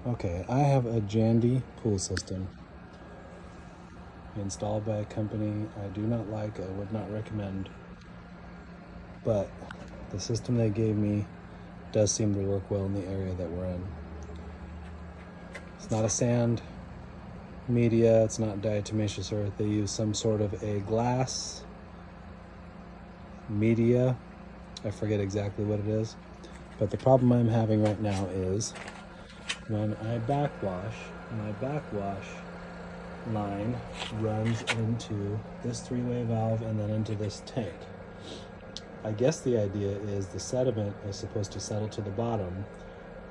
Okay, I have a Jandy pool system installed by a company I do not like, I would not recommend, but the system they gave me does seem to work well in the area that we're in. It's not a sand media, it's not diatomaceous earth. They use some sort of a glass media. I forget exactly what it is, but the problem I'm having right now is when I backwash, my backwash line runs into this three-way valve and then into this tank. I guess the idea is the sediment is supposed to settle to the bottom,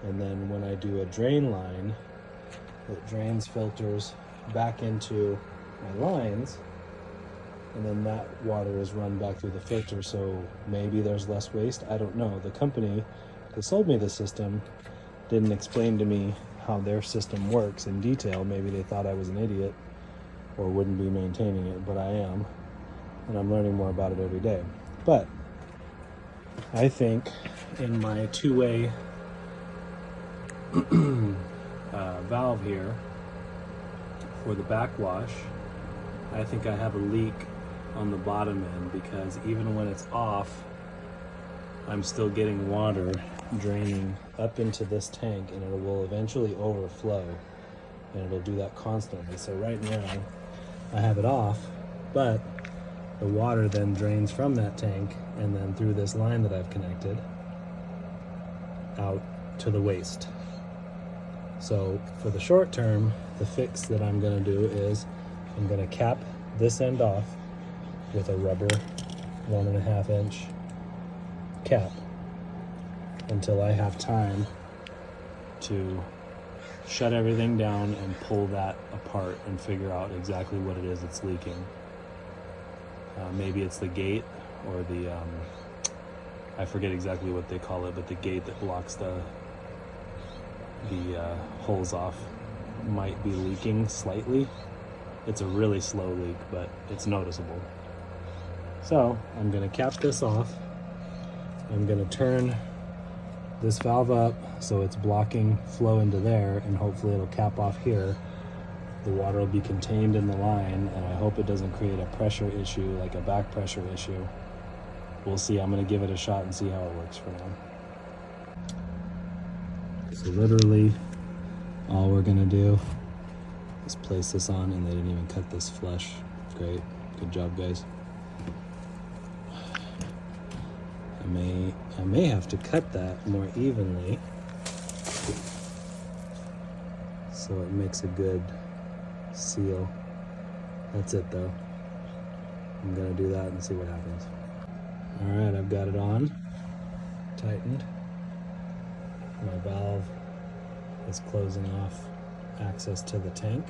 and then when I do a drain line, it drains filters back into my lines, and then that water is run back through the filter, so maybe there's less waste. I don't know. The company that sold me the system didn't explain to me how their system works in detail. Maybe they thought I was an idiot or wouldn't be maintaining it, but I am, and I'm learning more about it every day. But I think in my two-way valve here for the backwash, I think I have a leak on the bottom end, because even when it's off, I'm still getting water draining up into this tank, and it will eventually overflow, and it'll do that constantly. So right now I have it off, but the water then drains from that tank and then through this line that I've connected out to the waste. So for the short term, the fix that I'm going to do is I'm going to cap this end off with a rubber 1.5 inch cap until I have time to shut everything down and pull that apart and figure out exactly what it is that's leaking. Maybe it's the gate or the I forget exactly what they call it, but the gate that blocks the holes off might be leaking slightly. It's a really slow leak, but it's noticeable. So I'm going to cap this off. I'm going to turn this valve up so it's blocking flow into there, and hopefully it'll cap off here. The water will be contained in the line, and I hope it doesn't create a pressure issue, like a back pressure issue. We'll see. I'm going to give it a shot and see how it works for now. So literally all we're going to do is place this on, and they didn't even cut this flush. Great. Good job, guys. I may have to cut that more evenly so it makes a good seal. That's it though. I'm gonna do that and see what happens. All right, I've got it on, tightened. My valve is closing off access to the tank,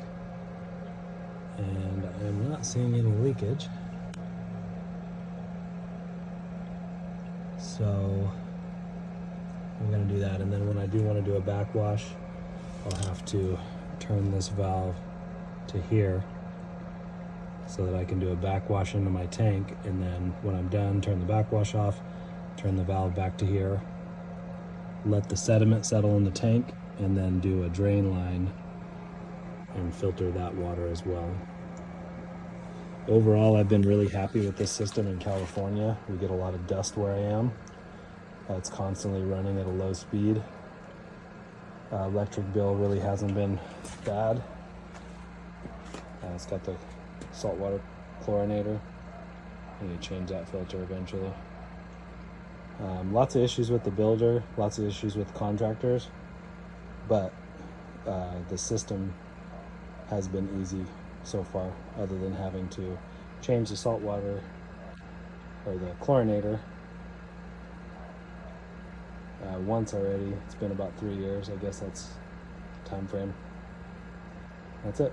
and I'm not seeing any leakage. So I'm going to do that, and then when I do want to do a backwash, I'll have to turn this valve to here so that I can do a backwash into my tank, and then when I'm done, turn the backwash off, turn the valve back to here, let the sediment settle in the tank, and then do a drain line and filter that water as well. Overall, I've been really happy with this system in California. We get a lot of dust where I am. It's constantly running at a low speed. Electric bill really hasn't been bad. It's got the saltwater chlorinator. I need to change that filter eventually. Lots of issues with the builder, lots of issues with contractors, but the system has been easy so far, other than having to change the salt water or the chlorinator once already. It's been about 3 years. I guess that's time frame. That's it.